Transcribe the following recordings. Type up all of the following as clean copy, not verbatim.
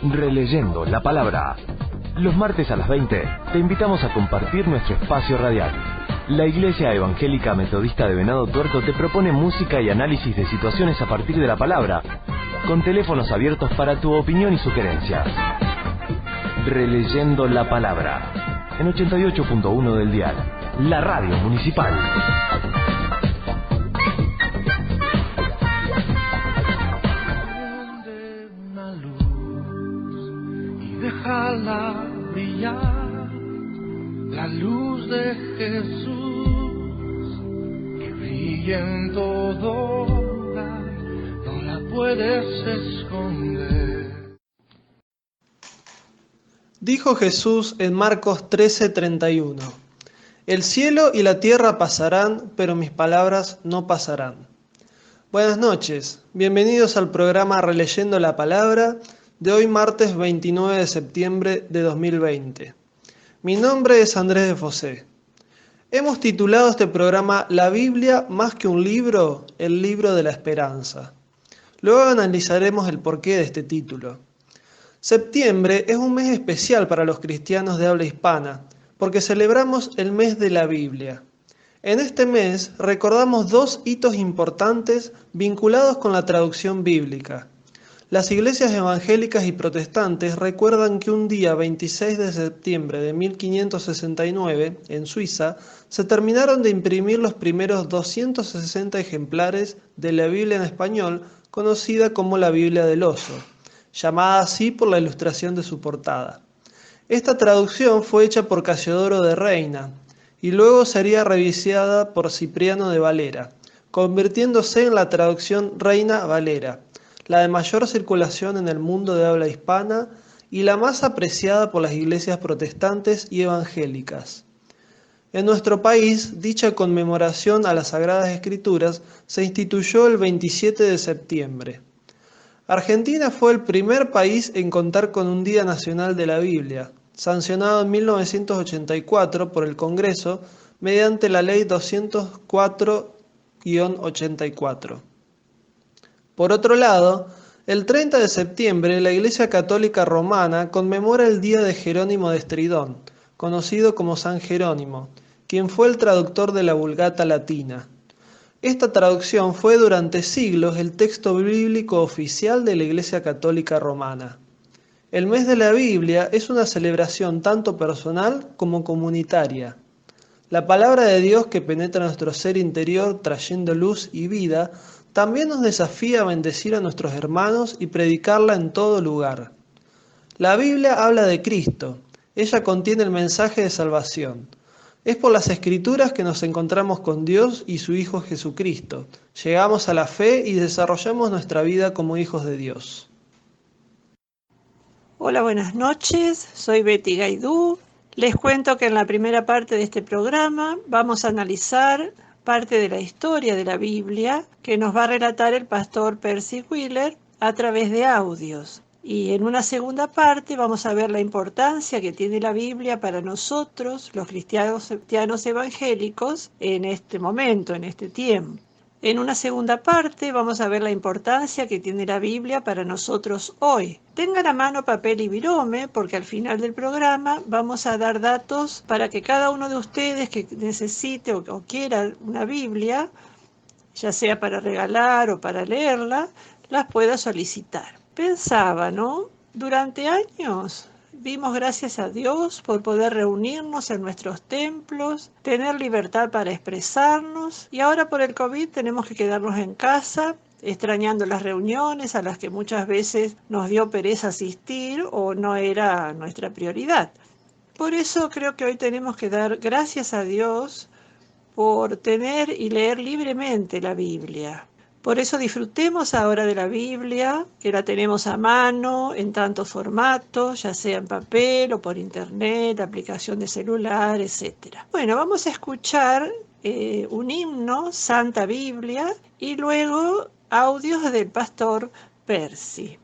Releyendo la Palabra. Los martes a las 20 te invitamos a compartir nuestro espacio radial. La Iglesia Evangélica Metodista de Venado Tuerto te propone música y análisis de situaciones a partir de la palabra, con teléfonos abiertos para tu opinión y sugerencias. Releyendo la Palabra, en 88.1 del dial, la radio municipal. Déjala brillar, la luz de Jesús, que brilla en todo lugar, no la puedes esconder. Dijo Jesús en Marcos 13:31, el cielo y la tierra pasarán, pero mis palabras no pasarán. Buenas noches, bienvenidos al programa Releyendo la Palabra, de hoy martes 29 de septiembre de 2020. Mi nombre es Andrés de Fosé. Hemos titulado este programa La Biblia más que un libro, el libro de la esperanza. Luego analizaremos el porqué de este título. Septiembre es un mes especial para los cristianos de habla hispana, porque celebramos el mes de la Biblia. En este mes recordamos dos hitos importantes vinculados con la traducción bíblica. Las iglesias evangélicas y protestantes recuerdan que un día 26 de septiembre de 1569, en Suiza, se terminaron de imprimir los primeros 260 ejemplares de la Biblia en español, conocida como la Biblia del Oso, llamada así por la ilustración de su portada. Esta traducción fue hecha por Casiodoro de Reina y luego sería revisada por Cipriano de Valera, convirtiéndose en la traducción Reina Valera, la de mayor circulación en el mundo de habla hispana y la más apreciada por las iglesias protestantes y evangélicas. En nuestro país, dicha conmemoración a las Sagradas Escrituras se instituyó el 27 de septiembre. Argentina fue el primer país en contar con un Día Nacional de la Biblia, sancionado en 1984 por el Congreso mediante la Ley 204-84. Por otro lado, el 30 de septiembre la Iglesia Católica Romana conmemora el día de Jerónimo de Estridón, conocido como San Jerónimo, quien fue el traductor de la Vulgata latina. Esta traducción fue durante siglos el texto bíblico oficial de la Iglesia Católica Romana. El mes de la Biblia es una celebración tanto personal como comunitaria. La palabra de Dios que penetra nuestro ser interior trayendo luz y vida también nos desafía a bendecir a nuestros hermanos y predicarla en todo lugar. La Biblia habla de Cristo, ella contiene el mensaje de salvación. Es por las Escrituras que nos encontramos con Dios y su Hijo Jesucristo. Llegamos a la fe y desarrollamos nuestra vida como hijos de Dios. Hola, buenas noches, soy Betty Gaidú. Les cuento que en la primera parte de este programa vamos a analizar parte de la historia de la Biblia que nos va a relatar el pastor Percy Wheeler a través de audios. Y en una segunda parte vamos a ver la importancia que tiene la Biblia para nosotros, los cristianos evangélicos, en este momento, en este tiempo. En una segunda parte vamos a ver la importancia que tiene la Biblia para nosotros hoy. Tengan a mano papel y virome porque al final del programa vamos a dar datos para que cada uno de ustedes que necesite o quiera una Biblia, ya sea para regalar o para leerla, las pueda solicitar. Pensaba, ¿no? Durante años dimos gracias a Dios por poder reunirnos en nuestros templos, tener libertad para expresarnos y ahora por el COVID tenemos que quedarnos en casa, extrañando las reuniones a las que muchas veces nos dio pereza asistir o no era nuestra prioridad. Por eso creo que hoy tenemos que dar gracias a Dios por tener y leer libremente la Biblia. Por eso disfrutemos ahora de la Biblia, que la tenemos a mano en tantos formatos, ya sea en papel o por internet, aplicación de celular, etc. Bueno, vamos a escuchar un himno, Santa Biblia, y luego audios del pastor Percy.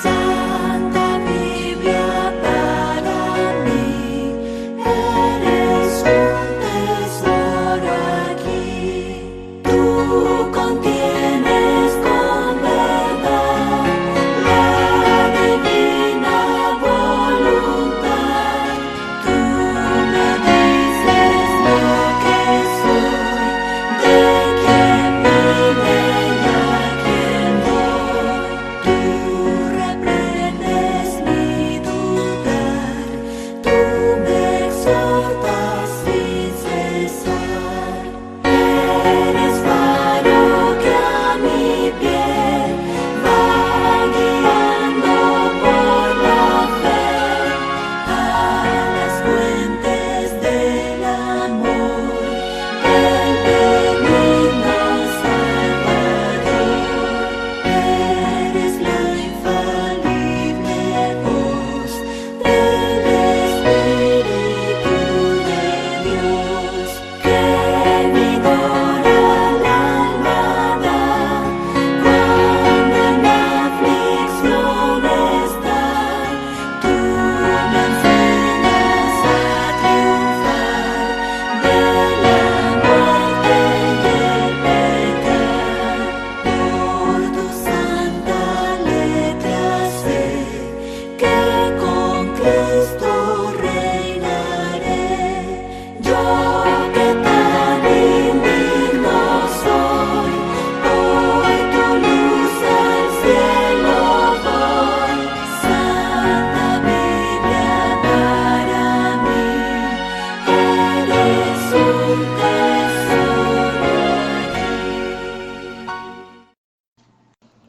Santa Biblia para mí.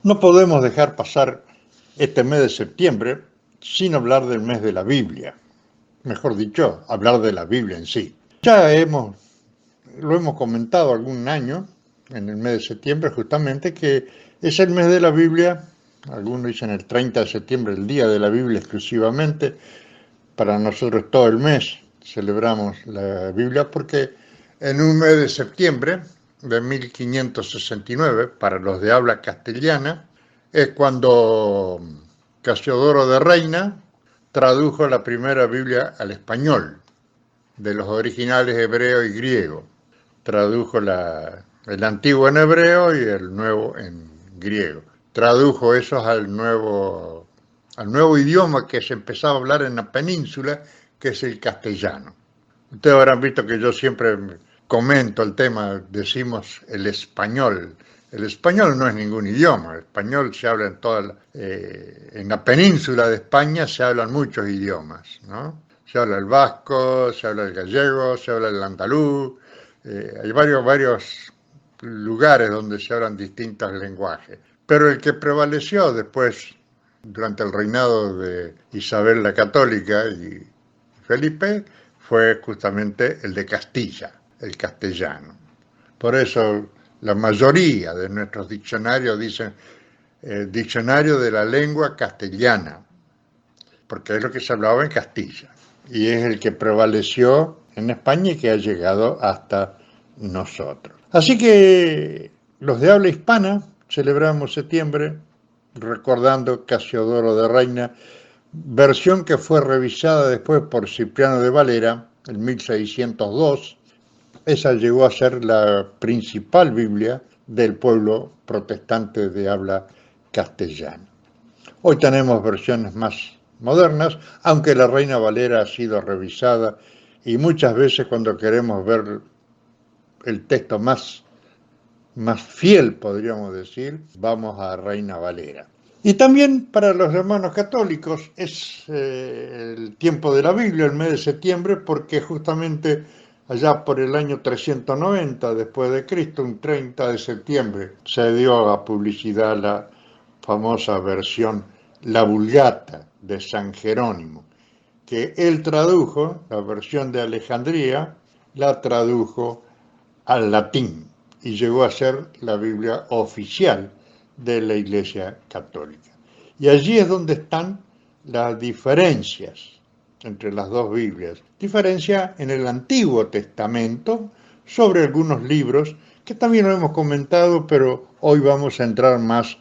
No podemos dejar pasar este mes de septiembre sin hablar del mes de la Biblia. Mejor dicho, hablar de la Biblia en sí. Ya lo hemos comentado algún año, en el mes de septiembre justamente, que es el mes de la Biblia. Algunos dicen el 30 de septiembre, el día de la Biblia exclusivamente. Para nosotros todo el mes celebramos la Biblia porque en un mes de septiembre de 1569, para los de habla castellana, es cuando Casiodoro de Reina tradujo la primera Biblia al español, de los originales hebreo y griego. Tradujo el antiguo en hebreo y el nuevo en griego. Tradujo esos al nuevo idioma que se empezaba a hablar en la península, que es el castellano. Ustedes habrán visto que yo siempre comento el tema, decimos el español. El español no es ningún idioma, el español se habla en la península de España se hablan muchos idiomas, ¿no? Se habla el vasco, se habla el gallego, se habla el andaluz, hay varios lugares donde se hablan distintos lenguajes. Pero el que prevaleció después, durante el reinado de Isabel la Católica y Felipe, fue justamente el de Castilla, el castellano. Por eso la mayoría de nuestros diccionarios dicen diccionario de la lengua castellana, porque es lo que se hablaba en Castilla, y es el que prevaleció en España y que ha llegado hasta nosotros. Así que los de habla hispana celebramos septiembre recordando Casiodoro de Reina, versión que fue revisada después por Cipriano de Valera en 1602. Esa llegó a ser la principal Biblia del pueblo protestante de habla castellana. Hoy tenemos versiones más modernas, aunque la Reina Valera ha sido revisada y muchas veces cuando queremos ver el texto más fiel, podríamos decir, vamos a Reina Valera. Y también para los hermanos católicos es el tiempo de la Biblia, el mes de septiembre, porque justamente allá por el año 390 después de Cristo, un 30 de septiembre, se dio a publicidad la famosa versión, la Vulgata de San Jerónimo, que él tradujo, la versión de Alejandría, la tradujo al latín y llegó a ser la Biblia oficial de la Iglesia Católica. Y allí es donde están las diferencias entre las dos Biblias. Diferencia en el Antiguo Testamento sobre algunos libros que también lo hemos comentado, pero hoy vamos a entrar más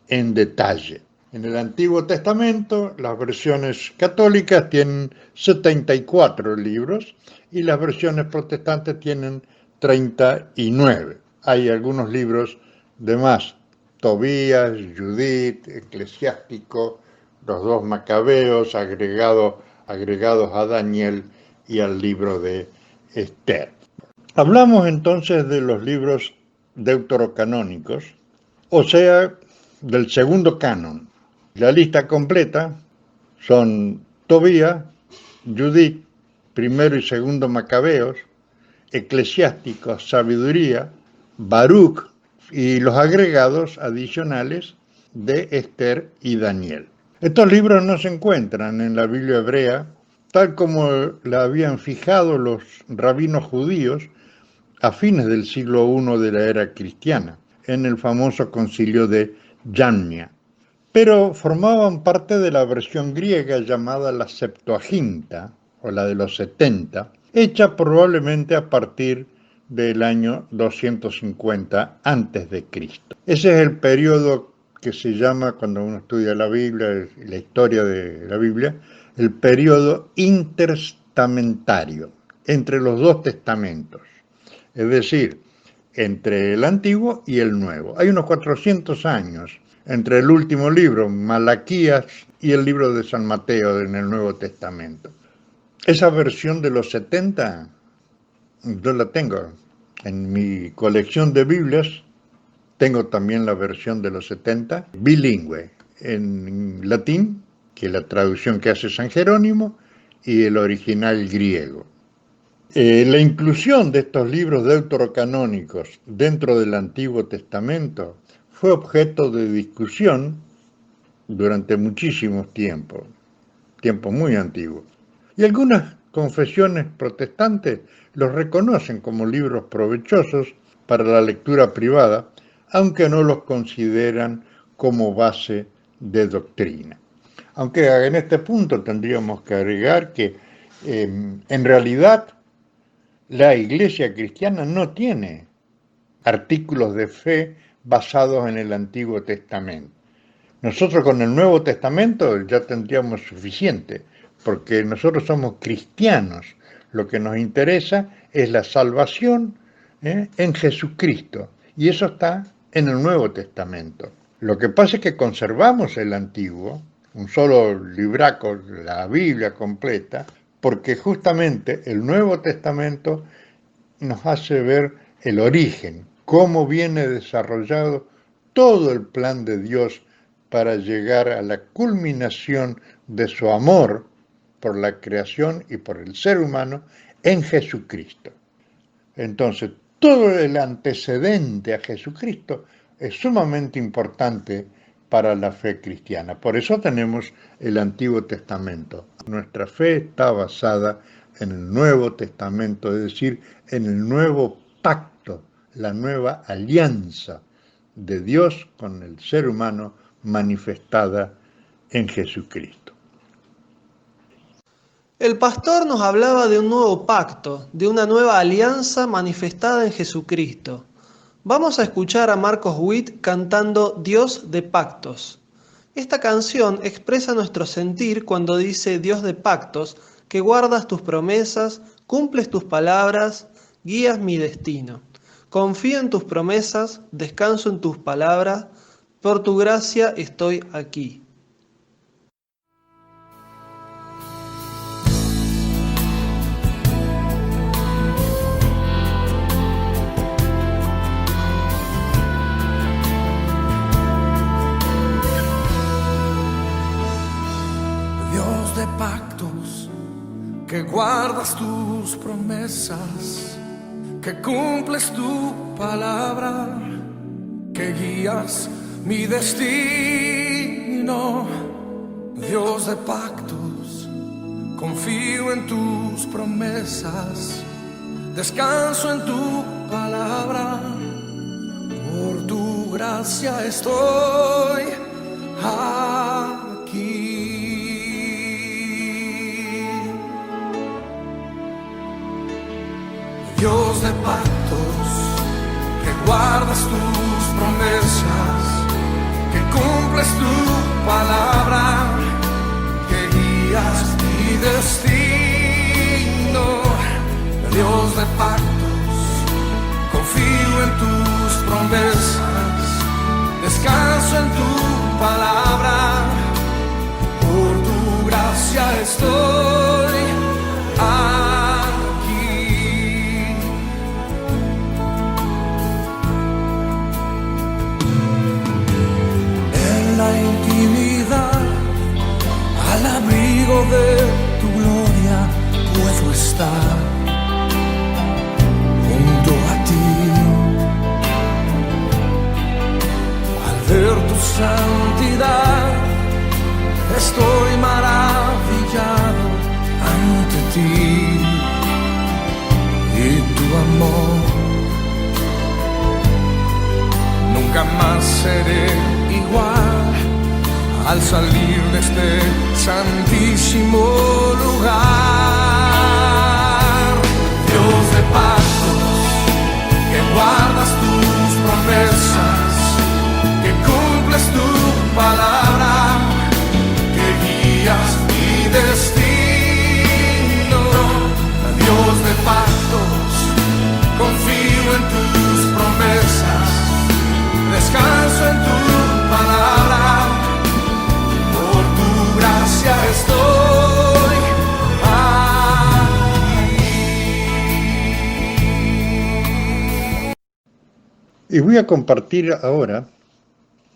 en detalle. En el Antiguo Testamento las versiones católicas tienen 74 libros y las versiones protestantes tienen 39. Hay algunos libros de más, Tobías, Judith, Eclesiástico, los dos Macabeos, agregados a Daniel y al libro de Esther. Hablamos entonces de los libros deuterocanónicos, o sea, del segundo canon. La lista completa son Tobías, Judith, primero y segundo Macabeos, Eclesiástico, Sabiduría, Baruch y los agregados adicionales de Esther y Daniel. Estos libros no se encuentran en la Biblia hebrea, tal como la habían fijado los rabinos judíos a fines del siglo I de la era cristiana, en el famoso concilio de Jamnia, pero formaban parte de la versión griega llamada la Septuaginta, o la de los 70, hecha probablemente a partir del año 250 a.C. Ese es el periodo que se llama, cuando uno estudia la Biblia, la historia de la Biblia, el periodo intertestamentario, entre los dos testamentos, es decir, entre el Antiguo y el Nuevo. Hay unos 400 años entre el último libro, Malaquías, y el libro de San Mateo en el Nuevo Testamento. Esa versión de los 70, yo la tengo en mi colección de Biblias. Tengo también la versión de los 70, bilingüe, en latín, que es la traducción que hace San Jerónimo, y el original griego. La inclusión de estos libros deuterocanónicos dentro del Antiguo Testamento fue objeto de discusión durante muchísimos tiempos muy antiguos. Y algunas confesiones protestantes los reconocen como libros provechosos para la lectura privada, aunque no los consideran como base de doctrina. Aunque en este punto tendríamos que agregar que en realidad la Iglesia cristiana no tiene artículos de fe basados en el Antiguo Testamento. Nosotros con el Nuevo Testamento ya tendríamos suficiente, porque nosotros somos cristianos. Lo que nos interesa es la salvación en Jesucristo, y eso está en el Nuevo Testamento. Lo que pasa es que conservamos el Antiguo, un solo libraco, la Biblia completa, porque justamente el Nuevo Testamento nos hace ver el origen, cómo viene desarrollado todo el plan de Dios para llegar a la culminación de su amor por la creación y por el ser humano en Jesucristo. Entonces, todo el antecedente a Jesucristo es sumamente importante para la fe cristiana. Por eso tenemos el Antiguo Testamento. Nuestra fe está basada en el Nuevo Testamento, es decir, en el nuevo pacto, la nueva alianza de Dios con el ser humano manifestada en Jesucristo. El pastor nos hablaba de un nuevo pacto, de una nueva alianza manifestada en Jesucristo. Vamos a escuchar a Marcos Witt cantando Dios de pactos. Esta canción expresa nuestro sentir cuando dice Dios de pactos, que guardas tus promesas, cumples tus palabras, guías mi destino. Confío en tus promesas, descanso en tus palabras, por tu gracia estoy aquí. Dios de pactos, que guardas tus promesas, que cumples tu palabra, que guías mi destino. Dios de pactos, confío en tus promesas, descanso en tu palabra, por tu gracia estoy aquí. Dios de pactos, que guardas tus promesas, que cumples tu palabra, que guías mi destino. Dios de pactos, confío en tus promesas, descanso en tu palabra, por tu gracia estoy aquí. En la intimidad, al abrigo de tu gloria, puedo estar junto a ti. Al ver tu santidad, estoy maravillado ante ti, y tu amor. Nunca más seré igual al salir de este santísimo lugar. Dios de pactos, que guardas tus promesas, que cumples tu palabra, que guías mi destino. Dios de pactos, confío en tus promesas, descanso en tu palabra, por tu gracia estoy aquí. Y voy a compartir ahora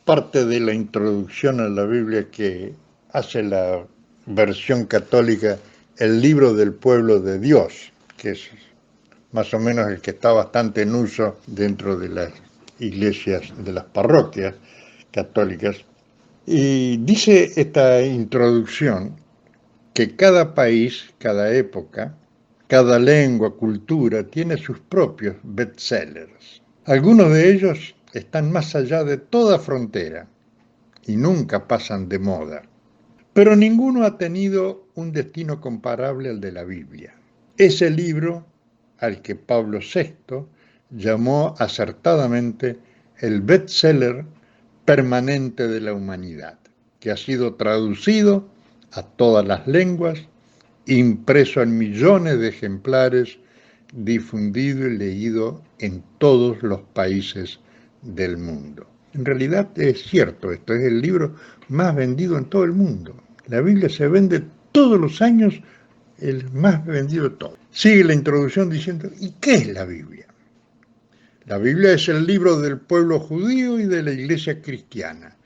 parte de la introducción a la Biblia que hace la versión católica, el libro del pueblo de Dios, que es más o menos el que está bastante en uso dentro de las iglesias, de las parroquias católicas. Y dice esta introducción que cada país, cada época, cada lengua, cultura, tiene sus propios bestsellers. Algunos de ellos están más allá de toda frontera y nunca pasan de moda. Pero ninguno ha tenido un destino comparable al de la Biblia. Ese libro al que Pablo VI llamó acertadamente el bestseller permanente de la humanidad, que ha sido traducido a todas las lenguas, impreso en millones de ejemplares, difundido y leído en todos los países del mundo. En realidad es cierto, esto es el libro más vendido en todo el mundo. La Biblia se vende todos los años, el más vendido de todos. Sigue la introducción diciendo, ¿y qué es la Biblia? La Biblia es el libro del pueblo judío y de la iglesia cristiana,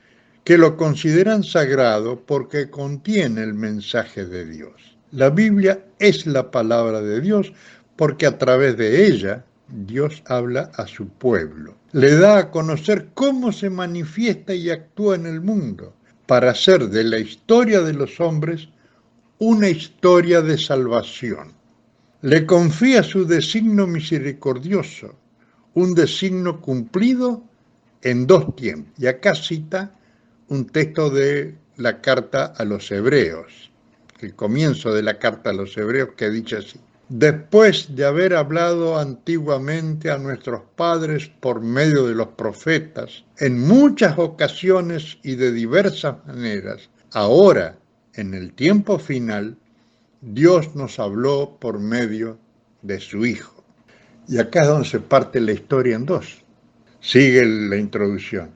que lo consideran sagrado porque contiene el mensaje de Dios. La Biblia es la palabra de Dios porque a través de ella Dios habla a su pueblo. Le da a conocer cómo se manifiesta y actúa en el mundo para hacer de la historia de los hombres una historia de salvación. Le confía su designio misericordioso, un designio cumplido en 2 tiempos. Y acá cita un texto de la carta a los Hebreos, el comienzo de la carta a los Hebreos, que dice así: después de haber hablado antiguamente a nuestros padres por medio de los profetas, en muchas ocasiones y de diversas maneras, ahora, en el tiempo final, Dios nos habló por medio de su Hijo. Y acá es donde se parte la historia en 2. Sigue la introducción.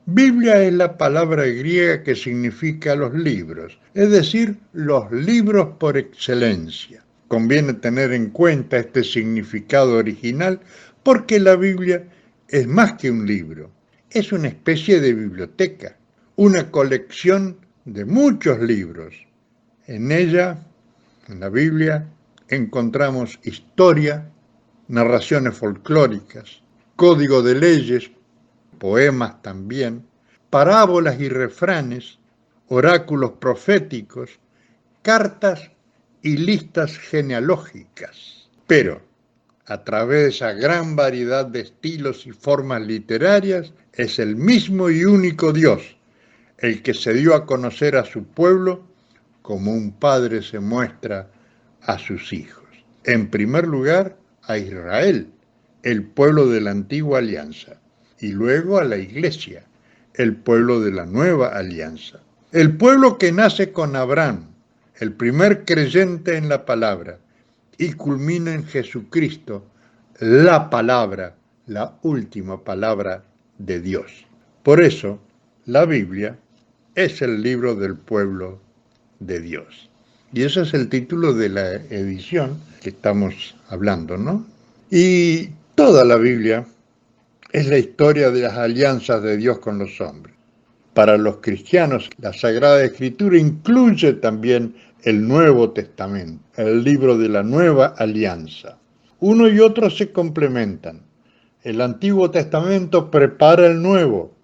Biblia es la palabra griega que significa los libros, es decir, los libros por excelencia. Conviene tener en cuenta este significado original porque la Biblia es más que un libro, es una especie de biblioteca, una colección de muchos libros. En ella, en la Biblia, encontramos historia, narraciones folclóricas, código de leyes, poemas también, parábolas y refranes, oráculos proféticos, cartas y listas genealógicas. Pero, a través de esa gran variedad de estilos y formas literarias, es el mismo y único Dios el que se dio a conocer a su pueblo como un padre se muestra a sus hijos. En primer lugar, a Israel, el pueblo de la antigua alianza, y luego a la iglesia, el pueblo de la nueva alianza. El pueblo que nace con Abraham, el primer creyente en la palabra, y culmina en Jesucristo, la palabra, la última palabra de Dios. Por eso, la Biblia es el libro del pueblo de Dios. Y ese es el título de la edición que estamos hablando, ¿no? Y toda la Biblia es la historia de las alianzas de Dios con los hombres. Para los cristianos, la Sagrada Escritura incluye también el Nuevo Testamento, el libro de la nueva alianza. Uno y otro se complementan. El Antiguo Testamento prepara el Nuevo,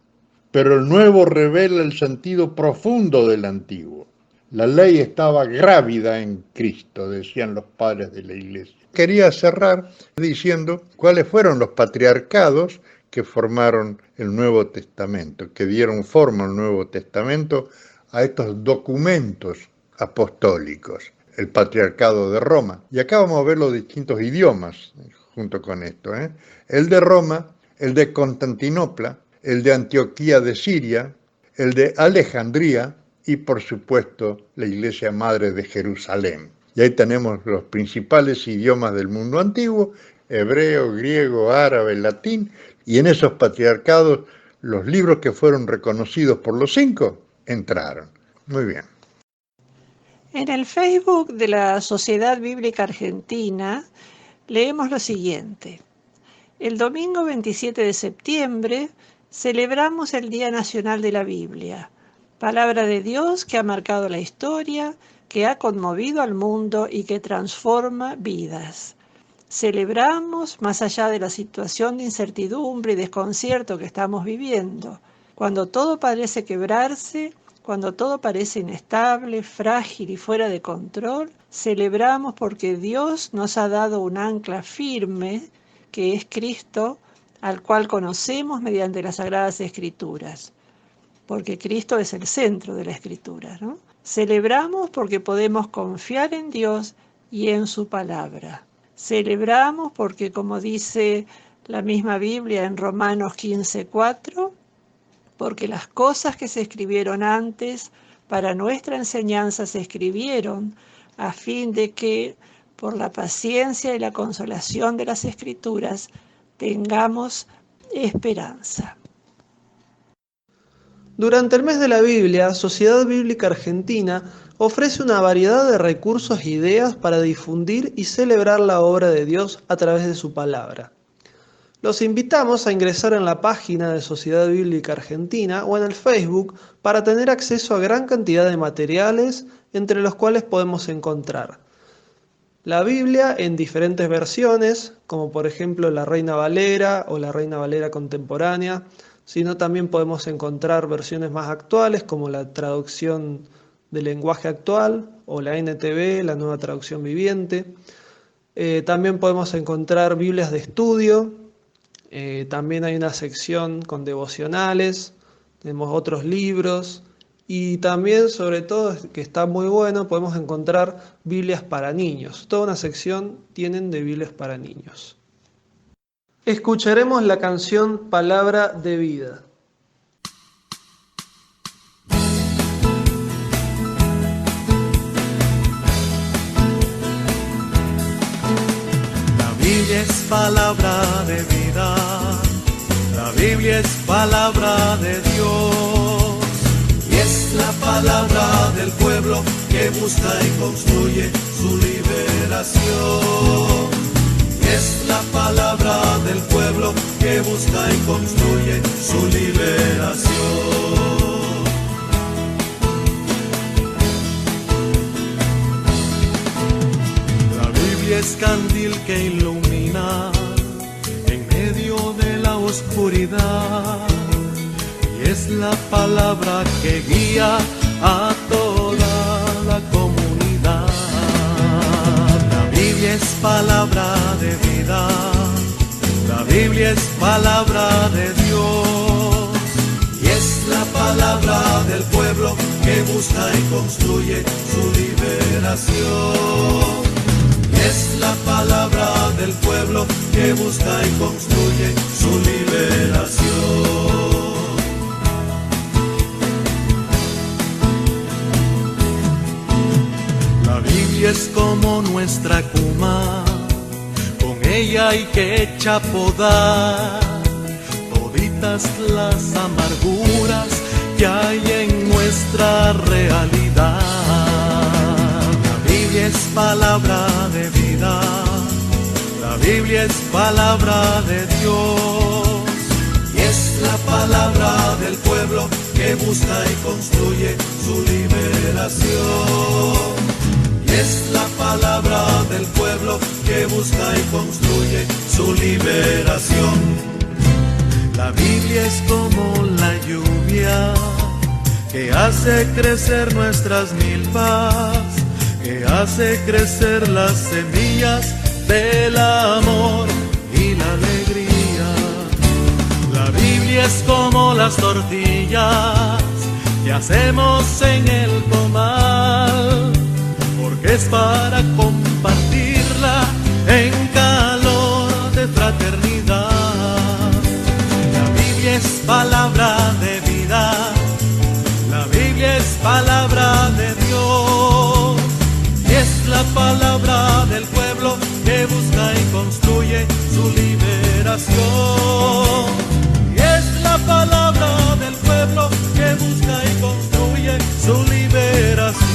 pero el Nuevo revela el sentido profundo del Antiguo. La ley estaba grávida en Cristo, decían los padres de la Iglesia. Quería cerrar diciendo cuáles fueron los patriarcados que formaron el Nuevo Testamento, que dieron forma al Nuevo Testamento a estos documentos apostólicos. El patriarcado de Roma. Y acá vamos a ver los distintos idiomas junto con esto. El de Roma, el de Constantinopla, el de Antioquía de Siria, el de Alejandría y por supuesto la Iglesia Madre de Jerusalén. Y ahí tenemos los principales idiomas del mundo antiguo, hebreo, griego, árabe, latín, y en esos patriarcados los libros que fueron reconocidos por los 5 entraron. Muy bien. En el Facebook de la Sociedad Bíblica Argentina leemos lo siguiente. El domingo 27 de septiembre celebramos el Día Nacional de la Biblia, palabra de Dios que ha marcado la historia, que ha conmovido al mundo y que transforma vidas. Celebramos más allá de la situación de incertidumbre y desconcierto que estamos viviendo. Cuando todo parece quebrarse, cuando todo parece inestable, frágil y fuera de control, celebramos porque Dios nos ha dado un ancla firme, que es Cristo, al cual conocemos mediante las Sagradas Escrituras, porque Cristo es el centro de la Escritura, ¿no? Celebramos porque podemos confiar en Dios y en su palabra. Celebramos porque, como dice la misma Biblia en Romanos 15:4, porque las cosas que se escribieron antes para nuestra enseñanza se escribieron a fin de que, por la paciencia y la consolación de las Escrituras, tengamos esperanza. Durante el mes de la Biblia, Sociedad Bíblica Argentina ofrece una variedad de recursos e ideas para difundir y celebrar la obra de Dios a través de su palabra. Los invitamos a ingresar en la página de Sociedad Bíblica Argentina o en el Facebook para tener acceso a gran cantidad de materiales, entre los cuales podemos encontrar la Biblia en diferentes versiones, como por ejemplo la Reina Valera o la Reina Valera contemporánea, sino también podemos encontrar versiones más actuales como la traducción del lenguaje actual o la NTV, la nueva traducción viviente. También podemos encontrar Biblias de estudio. También hay una sección con devocionales, tenemos otros libros y también, sobre todo, que está muy bueno, podemos encontrar Biblias para niños. Toda una sección tienen de Biblias para niños. Escucharemos la canción Palabra de Vida. La Biblia es palabra de vida, la Biblia es palabra de Dios, y es la palabra del pueblo que busca y construye su liberación. Y es la palabra del pueblo que busca y construye su liberación. La Biblia es candil que ilumina en medio de la oscuridad, y es la palabra que guía a toda la comunidad. La Biblia es palabra de vida, la Biblia es palabra de Dios, y es la palabra del pueblo que busca y construye su liberación. Es la palabra del pueblo que busca y construye su liberación. La Biblia es como nuestra cuma, con ella hay que echar toditas las amarguras que hay en nuestra realidad. La Biblia es palabra de vida, la Biblia es palabra de Dios, y es la palabra del pueblo que busca y construye su liberación. Y es la palabra del pueblo que busca y construye su liberación. La Biblia es como la lluvia que hace crecer nuestras milpas, que hace crecer las semillas del amor y la alegría. La Biblia es como las tortillas que hacemos en el comal, porque es para compartirla en calor de fraternidad. La Biblia es palabra de vida, la Biblia es palabra de Dios, y es la palabra del pueblo que busca y construye su liberación. Y es la palabra del pueblo que busca y construye su liberación.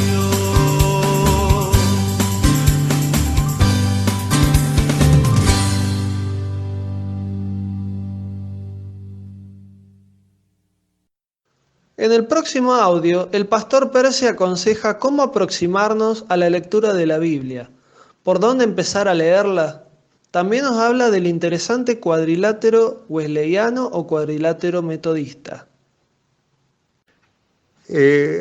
En el próximo audio, el pastor Percy aconseja cómo aproximarnos a la lectura de la Biblia, por dónde empezar a leerla. También nos habla del interesante cuadrilátero wesleyano o cuadrilátero metodista.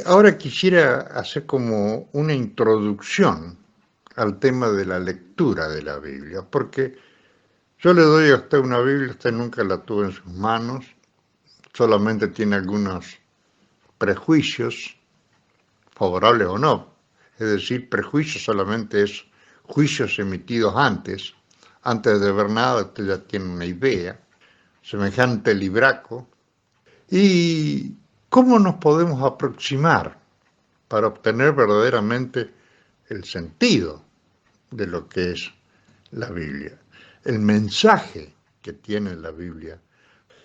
Ahora quisiera hacer como una introducción al tema de la lectura de la Biblia, porque yo le doy a usted una Biblia, usted nunca la tuvo en sus manos, solamente tiene algunos prejuicios, favorables o no. Es decir, prejuicios solamente es juicios emitidos antes de ver nada, usted ya tiene una idea, semejante libraco. ¿Y cómo nos podemos aproximar para obtener verdaderamente el sentido de lo que es la Biblia, el mensaje que tiene la Biblia?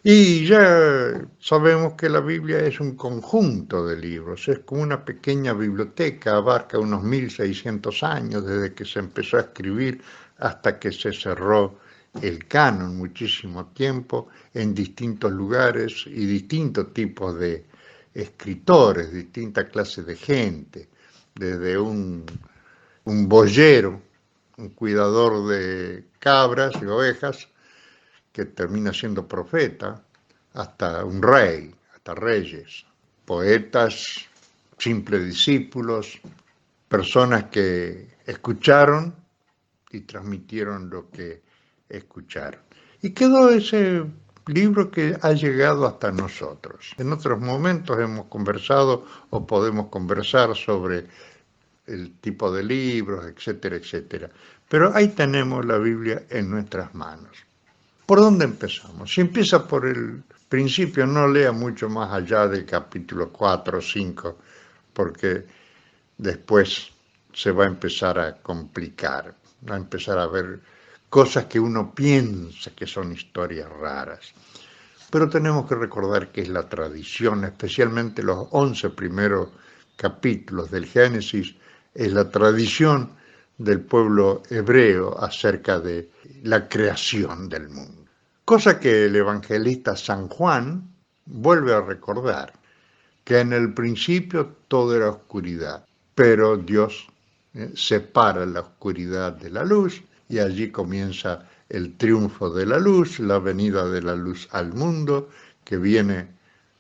Y ya sabemos que la Biblia es un conjunto de libros, es como una pequeña biblioteca, abarca unos 1600 años desde que se empezó a escribir hasta que se cerró el canon, muchísimo tiempo, en distintos lugares y distintos tipos de escritores, distintas clases de gente, desde un boyero, un cuidador de cabras y ovejas, que termina siendo profeta, hasta un rey, hasta reyes, poetas, simples discípulos, personas que escucharon y transmitieron lo que escucharon. Y quedó ese libro que ha llegado hasta nosotros. En otros momentos hemos conversado o podemos conversar sobre el tipo de libros, etcétera, etcétera. Pero ahí tenemos la Biblia en nuestras manos. ¿Por dónde empezamos? Si empieza por el principio, no lea mucho más allá del capítulo 4 o 5, porque después se va a empezar a complicar, va a empezar a ver cosas que uno piensa que son historias raras. Pero tenemos que recordar que es la tradición, especialmente los 11 primeros capítulos del Génesis, es la tradición del pueblo hebreo acerca de la creación del mundo. Cosa que el evangelista San Juan vuelve a recordar, que en el principio todo era oscuridad, pero Dios separa la oscuridad de la luz y allí comienza el triunfo de la luz, la venida de la luz al mundo, que viene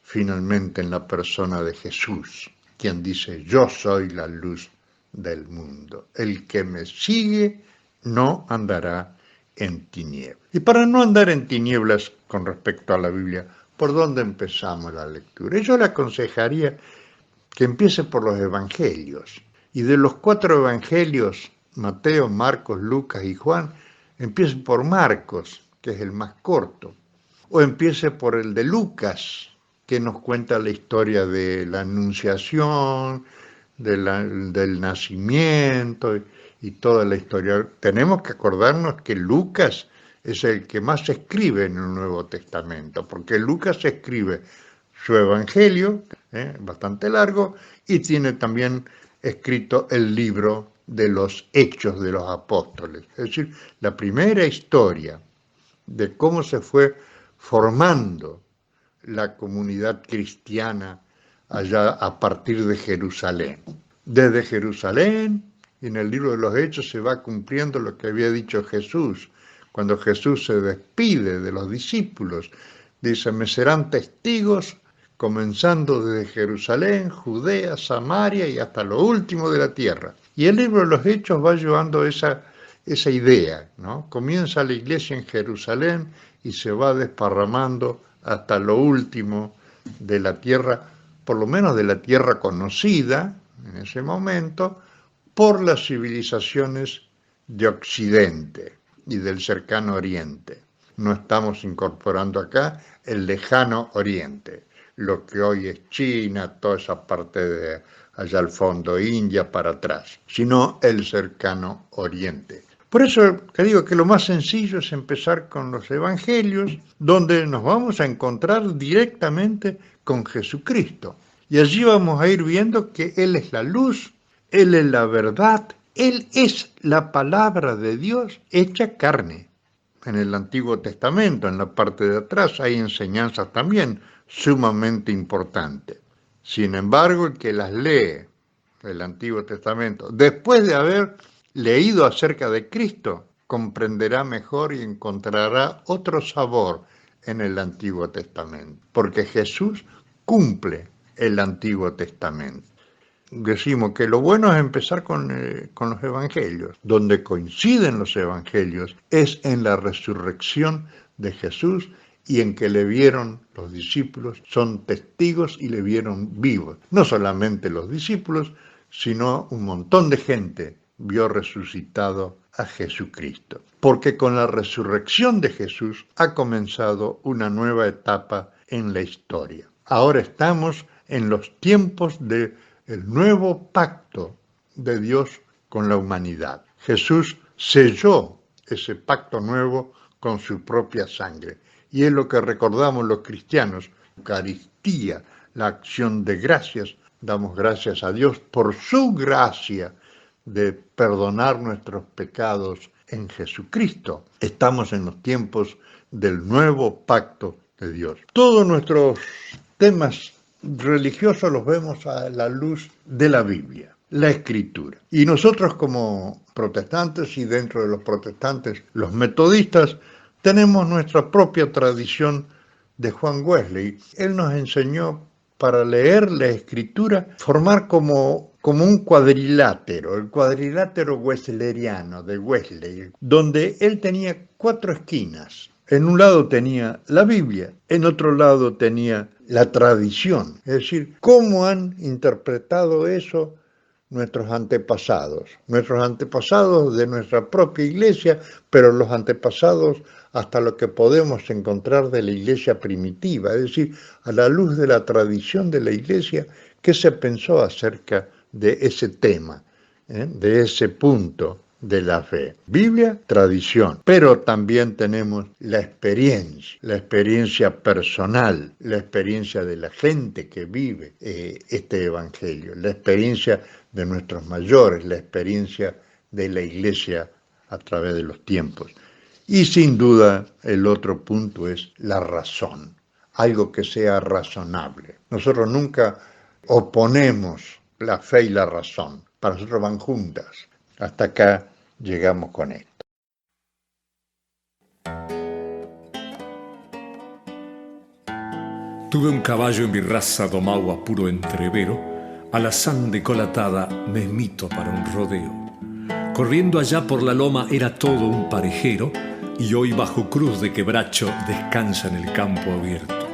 finalmente en la persona de Jesús, quien dice: yo soy la luz del mundo. El que me sigue no andará en tinieblas. Y para no andar en tinieblas con respecto a la Biblia, ¿por dónde empezamos la lectura? Yo le aconsejaría que empiece por los evangelios. Y de los 4 evangelios, Mateo, Marcos, Lucas y Juan, empiece por Marcos, que es el más corto. O empiece por el de Lucas, que nos cuenta la historia de la anunciación, del nacimiento y toda la historia. Tenemos que acordarnos que Lucas es el que más escribe en el Nuevo Testamento, porque Lucas escribe su evangelio, bastante largo, y tiene también escrito el libro de los Hechos de los Apóstoles, es decir, la primera historia de cómo se fue formando la comunidad cristiana allá a partir de Jerusalén. Desde Jerusalén, en el libro de los Hechos se va cumpliendo lo que había dicho Jesús, cuando Jesús se despide de los discípulos, dice: me serán testigos comenzando desde Jerusalén, Judea, Samaria y hasta lo último de la tierra. Y el libro de los Hechos va llevando esa idea, ¿no? Comienza la iglesia en Jerusalén y se va desparramando hasta lo último de la tierra, por lo menos de la tierra conocida en ese momento, por las civilizaciones de Occidente y del cercano Oriente. No estamos incorporando acá el lejano Oriente, lo que hoy es China, toda esa parte de allá al fondo, India para atrás, sino el cercano Oriente. Por eso te digo que lo más sencillo es empezar con los evangelios, donde nos vamos a encontrar directamente con Jesucristo. Y allí vamos a ir viendo que Él es la luz, Él es la verdad, Él es la palabra de Dios hecha carne. En el Antiguo Testamento, en la parte de atrás, hay enseñanzas también sumamente importantes. Sin embargo, el que las lee, el Antiguo Testamento, después de haber leído acerca de Cristo, comprenderá mejor y encontrará otro sabor en el Antiguo Testamento, porque Jesús cumple el Antiguo Testamento. Decimos que lo bueno es empezar con los evangelios. Donde coinciden los evangelios es en la resurrección de Jesús y en que le vieron los discípulos, son testigos y le vieron vivos. No solamente los discípulos, sino un montón de gente vio resucitado a Jesucristo. Porque con la resurrección de Jesús ha comenzado una nueva etapa en la historia. Ahora estamos en los tiempos del nuevo pacto de Dios con la humanidad. Jesús selló ese pacto nuevo con su propia sangre. Y es lo que recordamos los cristianos, Eucaristía, la acción de gracias. Damos gracias a Dios por su gracia de perdonar nuestros pecados en Jesucristo. Estamos en los tiempos del nuevo pacto de Dios. Todos nuestros temas religiosos los vemos a la luz de la Biblia, la Escritura. Y nosotros como protestantes, y dentro de los protestantes, los metodistas, tenemos nuestra propia tradición de Juan Wesley. Él nos enseñó para leer la Escritura, formar como un cuadrilátero, el cuadrilátero wesleyano de Wesley, donde él tenía 4 esquinas. En un lado tenía la Biblia, en otro lado tenía la tradición, es decir, cómo han interpretado eso nuestros antepasados de nuestra propia iglesia, pero los antepasados hasta lo que podemos encontrar de la iglesia primitiva, es decir, a la luz de la tradición de la iglesia, ¿qué se pensó acerca de ese tema, de ese punto de la fe? Biblia, tradición, pero también tenemos la experiencia personal, la experiencia de la gente que vive este evangelio, la experiencia de nuestros mayores, la experiencia de la iglesia a través de los tiempos. Y sin duda el otro punto es la razón, algo que sea razonable. Nosotros nunca oponemos la fe y la razón, para nosotros van juntas. Hasta acá llegamos con esto. Tuve un caballo en mi raza domado a puro entrevero, alazán decolatada mesmito para un rodeo. Corriendo allá por la loma era todo un parejero, y hoy bajo cruz de quebracho descansa en el campo abierto.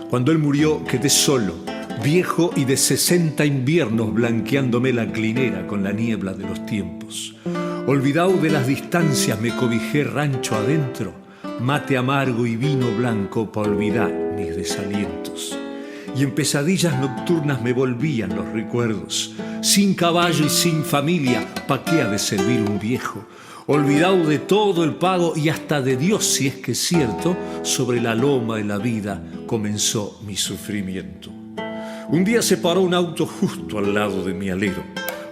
Cuando él murió quedé solo, viejo y de 60 inviernos blanqueándome la clinera con la niebla de los tiempos. Olvidado de las distancias me cobijé rancho adentro, mate amargo y vino blanco para olvidar mis desalientos. Y en pesadillas nocturnas me volvían los recuerdos. Sin caballo y sin familia, ¿pa' qué ha de servir un viejo? Olvidado de todo el pago y hasta de Dios, si es que es cierto, sobre la loma de la vida comenzó mi sufrimiento. Un día se paró un auto justo al lado de mi alero.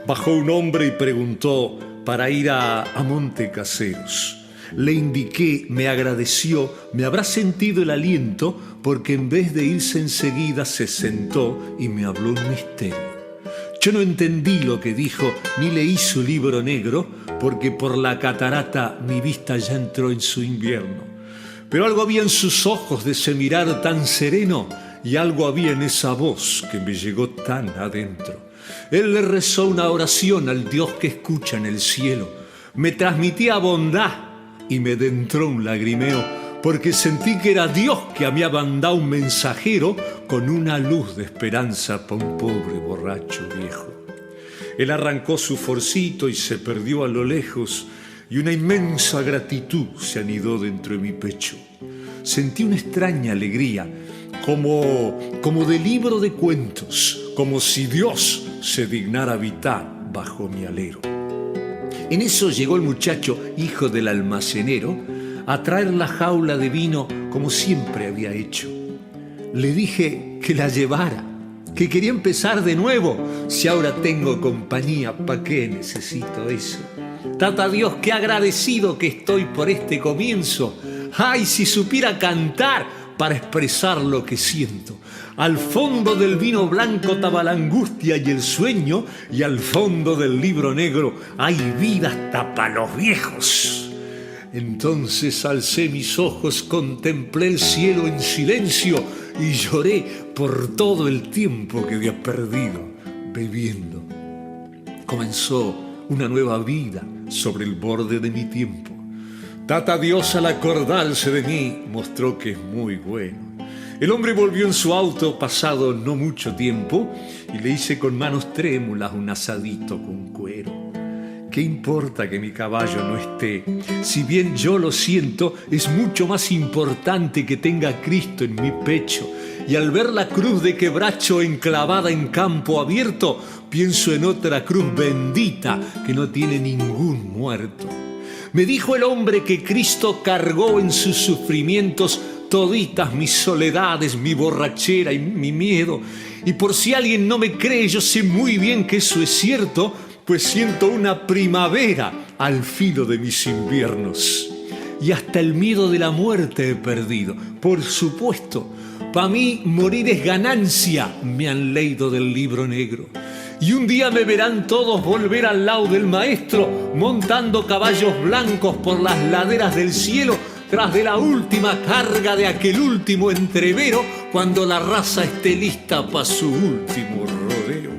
Bajó un hombre y preguntó para ir a Monte Caseros. Le indiqué, me agradeció, me habrá sentido el aliento, porque en vez de irse enseguida se sentó y me habló un misterio. Yo no entendí lo que dijo, ni leí su libro negro, porque por la catarata mi vista ya entró en su invierno. Pero algo había en sus ojos de ese mirar tan sereno, y algo había en esa voz que me llegó tan adentro. Él le rezó una oración al Dios que escucha en el cielo. Me transmitía bondad y me entró un lagrimeo, porque sentí que era Dios que me había mandado un mensajero con una luz de esperanza para un pobre borracho viejo. Él arrancó su forcito y se perdió a lo lejos, y una inmensa gratitud se anidó dentro de mi pecho. Sentí una extraña alegría, como de libro de cuentos, como si Dios se dignara habitar bajo mi alero. En eso llegó el muchacho, hijo del almacenero, a traer la jaula de vino como siempre había hecho. Le dije que la llevara, que quería empezar de nuevo. Si ahora tengo compañía, ¿pa' qué necesito eso? Tata Dios, qué agradecido que estoy por este comienzo. ¡Ay, si supiera cantar para expresar lo que siento! Al fondo del vino blanco estaba la angustia y el sueño, y al fondo del libro negro hay vida hasta para los viejos. Entonces alcé mis ojos, contemplé el cielo en silencio y lloré por todo el tiempo que había perdido bebiendo. Comenzó una nueva vida sobre el borde de mi tiempo. Tata Dios al acordarse de mí mostró que es muy bueno. El hombre volvió en su auto pasado no mucho tiempo y le hice con manos trémulas un asadito con cuero. ¿Qué importa que mi caballo no esté? Si bien yo lo siento, es mucho más importante que tenga a Cristo en mi pecho. Y al ver la cruz de quebracho enclavada en campo abierto, pienso en otra cruz bendita que no tiene ningún muerto. Me dijo el hombre que Cristo cargó en sus sufrimientos toditas mis soledades, mi borrachera y mi miedo. Y por si alguien no me cree, yo sé muy bien que eso es cierto, pues siento una primavera al filo de mis inviernos. Y hasta el miedo de la muerte he perdido. Por supuesto, para mí morir es ganancia, me han leído del libro negro. Y un día me verán todos volver al lado del maestro, montando caballos blancos por las laderas del cielo, tras de la última carga de aquel último entrevero, cuando la raza esté lista para su último rodeo.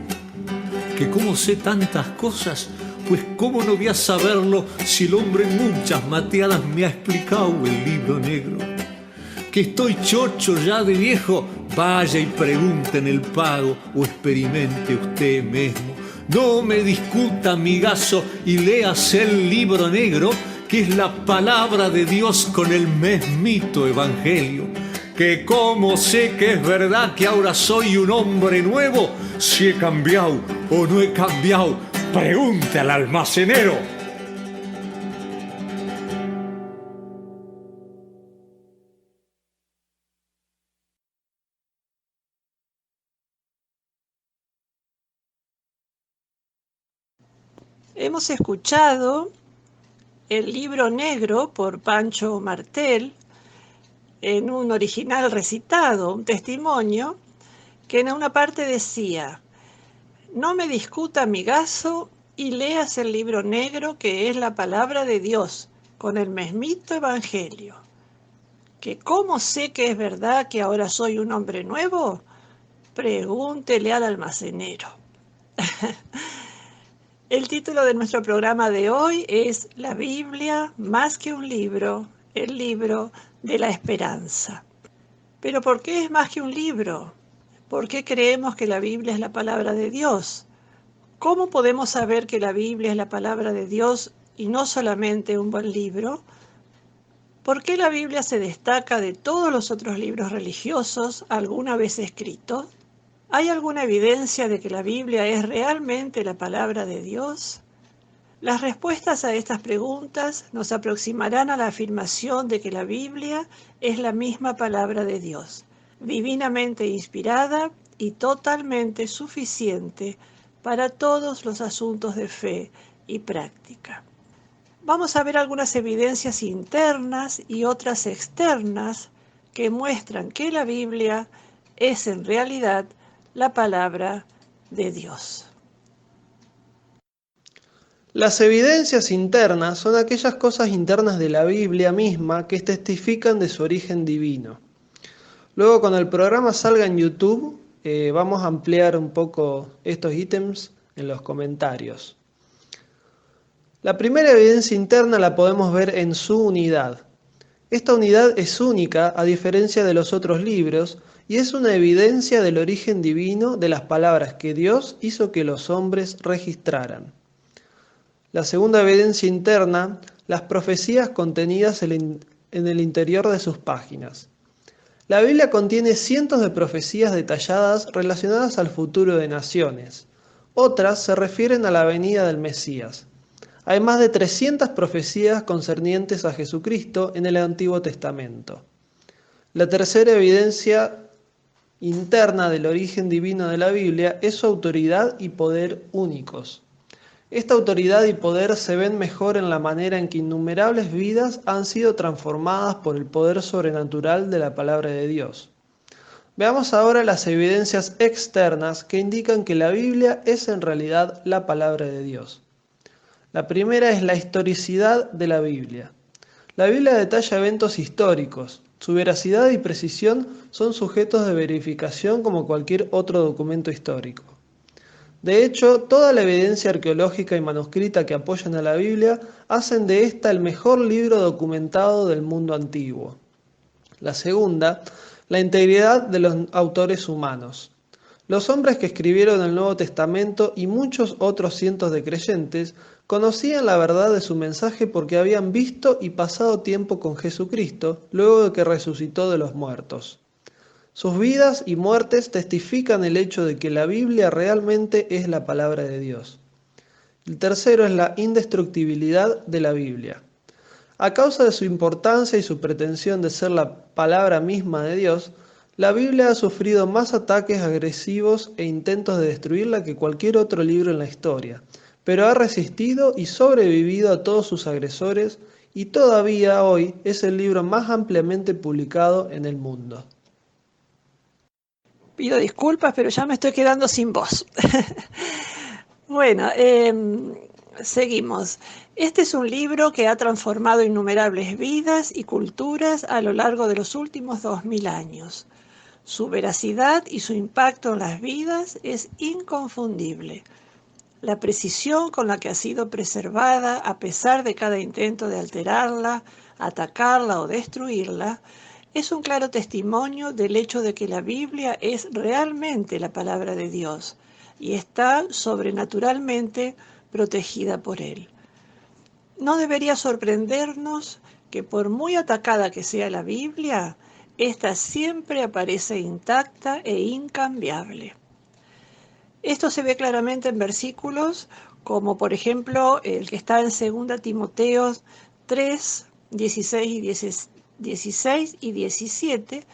Que cómo sé tantas cosas, pues cómo no voy a saberlo si el hombre en muchas mateadas me ha explicado el libro negro. Que estoy chocho ya de viejo, vaya y pregunte en el pago o experimente usted mismo. No me discuta, amigazo, y léase el libro negro, que es la palabra de Dios con el mismito evangelio. Que cómo sé que es verdad que ahora soy un hombre nuevo, si he cambiado o no he cambiado, pregunte al almacenero. Hemos escuchado el libro negro por Pancho Martel en un original recitado, un testimonio, que en una parte decía: no me discuta, amigazo, y leas el libro negro, que es la palabra de Dios, con el mismito evangelio. Que cómo sé que es verdad que ahora soy un hombre nuevo, pregúntele al almacenero. El título de nuestro programa de hoy es La Biblia más que un libro, el libro de la esperanza. ¿Pero por qué es más que un libro? ¿Por qué creemos que la Biblia es la palabra de Dios? ¿Cómo podemos saber que la Biblia es la palabra de Dios y no solamente un buen libro? ¿Por qué la Biblia se destaca de todos los otros libros religiosos alguna vez escritos? ¿Hay alguna evidencia de que la Biblia es realmente la palabra de Dios? Las respuestas a estas preguntas nos aproximarán a la afirmación de que la Biblia es la misma palabra de Dios, divinamente inspirada y totalmente suficiente para todos los asuntos de fe y práctica. Vamos a ver algunas evidencias internas y otras externas que muestran que la Biblia es en realidad la palabra de Dios. Las evidencias internas son aquellas cosas internas de la Biblia misma que testifican de su origen divino. Luego, cuando el programa salga en YouTube, vamos a ampliar un poco estos ítems en los comentarios. La primera evidencia interna la podemos ver en su unidad. Esta unidad es única a diferencia de los otros libros y es una evidencia del origen divino de las palabras que Dios hizo que los hombres registraran. La segunda evidencia interna, las profecías contenidas en el interior de sus páginas. La Biblia contiene cientos de profecías detalladas relacionadas al futuro de naciones. Otras se refieren a la venida del Mesías. Hay más de 300 profecías concernientes a Jesucristo en el Antiguo Testamento. La tercera evidencia interna del origen divino de la Biblia es su autoridad y poder únicos. Esta autoridad y poder se ven mejor en la manera en que innumerables vidas han sido transformadas por el poder sobrenatural de la palabra de Dios. Veamos ahora las evidencias externas que indican que la Biblia es en realidad la palabra de Dios. La primera es la historicidad de la Biblia. La Biblia detalla eventos históricos. Su veracidad y precisión son sujetos de verificación como cualquier otro documento histórico. De hecho, toda la evidencia arqueológica y manuscrita que apoyan a la Biblia hacen de esta el mejor libro documentado del mundo antiguo. La segunda, la integridad de los autores humanos. Los hombres que escribieron el Nuevo Testamento y muchos otros cientos de creyentes conocían la verdad de su mensaje porque habían visto y pasado tiempo con Jesucristo luego de que resucitó de los muertos. Sus vidas y muertes testifican el hecho de que la Biblia realmente es la palabra de Dios. El tercero es la indestructibilidad de la Biblia. A causa de su importancia y su pretensión de ser la palabra misma de Dios, la Biblia ha sufrido más ataques agresivos e intentos de destruirla que cualquier otro libro en la historia, pero ha resistido y sobrevivido a todos sus agresores y todavía hoy es el libro más ampliamente publicado en el mundo. Pido disculpas, pero ya me estoy quedando sin voz. Bueno, seguimos. Este es un libro que ha transformado innumerables vidas y culturas a lo largo de los últimos 2000 años. Su veracidad y su impacto en las vidas es inconfundible. La precisión con la que ha sido preservada, a pesar de cada intento de alterarla, atacarla o destruirla, es un claro testimonio del hecho de que la Biblia es realmente la palabra de Dios y está sobrenaturalmente protegida por Él. No debería sorprendernos que por muy atacada que sea la Biblia, ésta siempre aparece intacta e incambiable. Esto se ve claramente en versículos como por ejemplo el que está en 2 Timoteo 3, 16 y 17,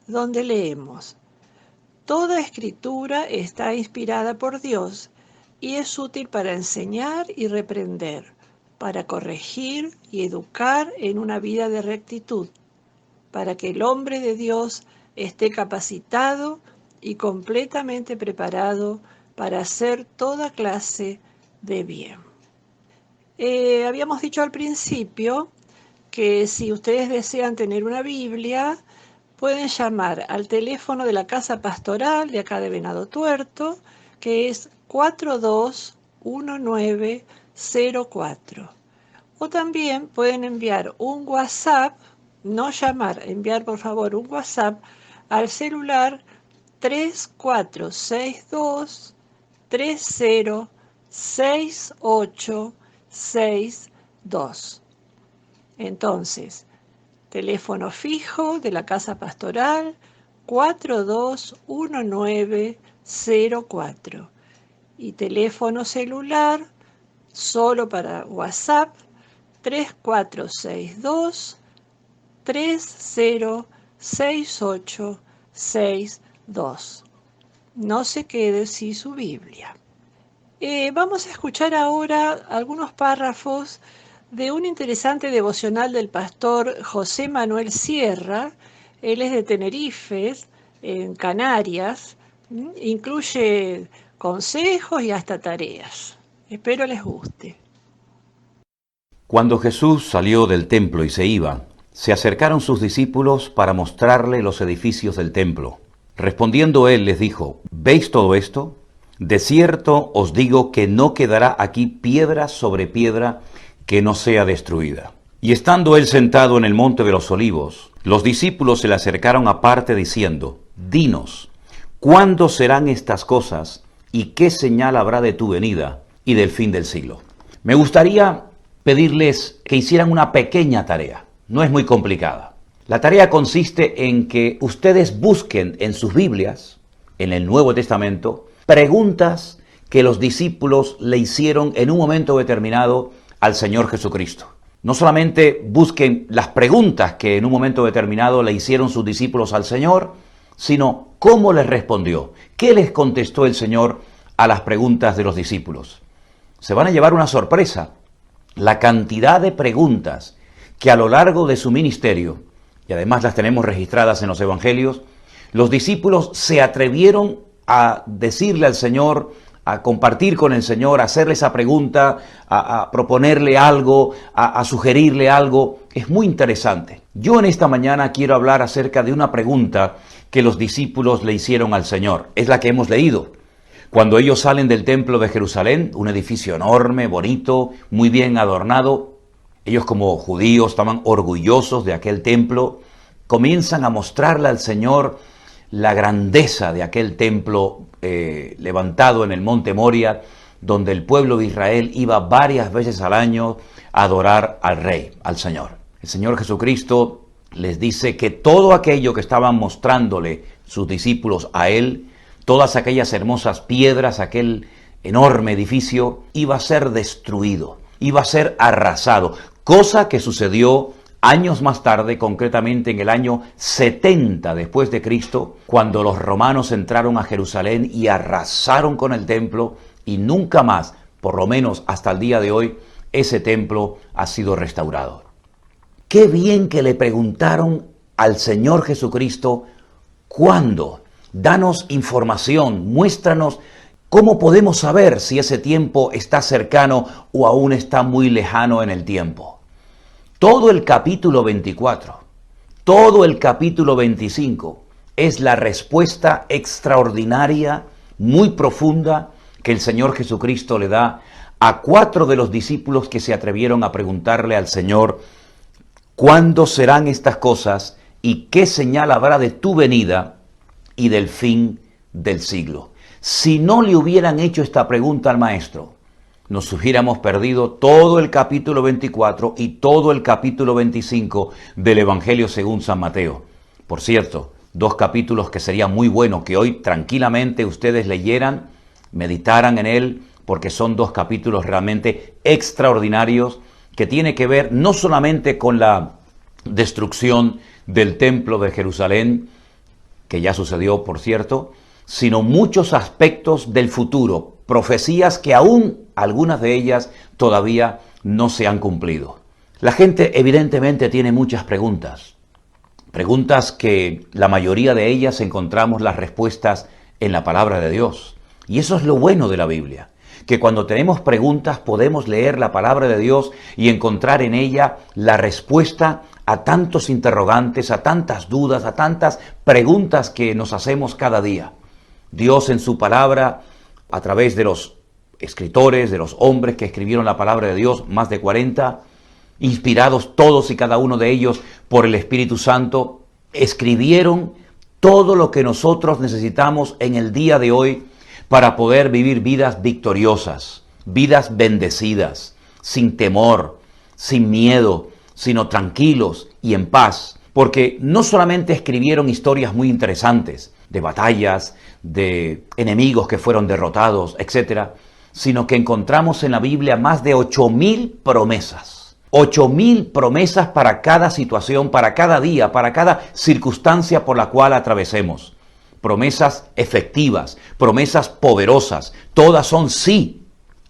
donde leemos: Toda escritura está inspirada por Dios y es útil para enseñar y reprender, para corregir y educar en una vida de rectitud, para que el hombre de Dios esté capacitado y completamente preparado para hacer toda clase de bien. Habíamos dicho al principio que si ustedes desean tener una Biblia, pueden llamar al teléfono de la Casa Pastoral de acá de Venado Tuerto, que es 421904. O también pueden enviar un WhatsApp, no llamar, enviar por favor un WhatsApp al celular 3462 306862. Entonces, teléfono fijo de la Casa Pastoral 421904 y teléfono celular solo para WhatsApp 3462 306862. No se quede sin su Biblia. Vamos a escuchar ahora algunos párrafos de un interesante devocional del pastor José Manuel Sierra. Él es de Tenerife, en Canarias. Incluye consejos y hasta tareas. Espero les guste. Cuando Jesús salió del templo y se iba, se acercaron sus discípulos para mostrarle los edificios del templo. Respondiendo él les dijo: ¿Veis todo esto? De cierto os digo que no quedará aquí piedra sobre piedra que no sea destruida. Y estando él sentado en el monte de los olivos, los discípulos se le acercaron aparte diciendo: Dinos, ¿cuándo serán estas cosas y qué señal habrá de tu venida y del fin del siglo? Me gustaría pedirles que hicieran una pequeña tarea. No es muy complicada. La tarea consiste en que ustedes busquen en sus Biblias, en el Nuevo Testamento, preguntas que los discípulos le hicieron en un momento determinado al Señor Jesucristo. No solamente busquen las preguntas que en un momento determinado le hicieron sus discípulos al Señor, sino cómo les respondió, qué les contestó el Señor a las preguntas de los discípulos. Se van a llevar una sorpresa, la cantidad de preguntas que a lo largo de su ministerio, y además las tenemos registradas en los evangelios, los discípulos se atrevieron a decirle al Señor a compartir con el Señor, a hacerle esa pregunta, a proponerle algo, a sugerirle algo. Es muy interesante. Yo en esta mañana quiero hablar acerca de una pregunta que los discípulos le hicieron al Señor. Es la que hemos leído. Cuando ellos salen del templo de Jerusalén, un edificio enorme, bonito, muy bien adornado, ellos como judíos estaban orgullosos de aquel templo, comienzan a mostrarle al Señor la grandeza de aquel templo levantado en el monte Moria, donde el pueblo de Israel iba varias veces al año a adorar al Rey, al Señor. El Señor Jesucristo les dice que todo aquello que estaban mostrándole sus discípulos a Él, todas aquellas hermosas piedras, aquel enorme edificio, iba a ser destruido, iba a ser arrasado, cosa que sucedió años más tarde, concretamente en el año 70 después de Cristo, cuando los romanos entraron a Jerusalén y arrasaron con el templo, y nunca más, por lo menos hasta el día de hoy, ese templo ha sido restaurado. Qué bien que le preguntaron al Señor Jesucristo, ¿cuándo? Danos información, muéstranos cómo podemos saber si ese tiempo está cercano o aún está muy lejano en el tiempo. Todo el capítulo 24, todo el capítulo 25 es la respuesta extraordinaria, muy profunda, que el Señor Jesucristo le da a 4 de los discípulos que se atrevieron a preguntarle al Señor, ¿cuándo serán estas cosas y qué señal habrá de tu venida y del fin del siglo? Si no le hubieran hecho esta pregunta al Maestro, nos hubiéramos perdido todo el capítulo 24 y todo el capítulo 25 del Evangelio según San Mateo. Por cierto, 2 capítulos que sería muy bueno que hoy tranquilamente ustedes leyeran, meditaran en él, porque son 2 capítulos realmente extraordinarios que tiene que ver no solamente con la destrucción del templo de Jerusalén, que ya sucedió, por cierto, sino muchos aspectos del futuro, profecías que aún algunas de ellas todavía no se han cumplido. La gente evidentemente tiene muchas preguntas, preguntas que la mayoría de ellas encontramos las respuestas en la palabra de Dios. Y eso es lo bueno de la Biblia, que cuando tenemos preguntas podemos leer la palabra de Dios y encontrar en ella la respuesta a tantos interrogantes, a tantas dudas, a tantas preguntas que nos hacemos cada día. Dios en su palabra, a través de los escritores, de los hombres que escribieron la palabra de Dios, más de 40, inspirados todos y cada uno de ellos por el Espíritu Santo, escribieron todo lo que nosotros necesitamos en el día de hoy para poder vivir vidas victoriosas, vidas bendecidas, sin temor, sin miedo, sino tranquilos y en paz. Porque no solamente escribieron historias muy interesantes, de batallas, de enemigos que fueron derrotados, etc., sino que encontramos en la Biblia más de 8,000 promesas. 8,000 promesas para cada situación, para cada día, para cada circunstancia por la cual atravesemos. Promesas efectivas, promesas poderosas. Todas son sí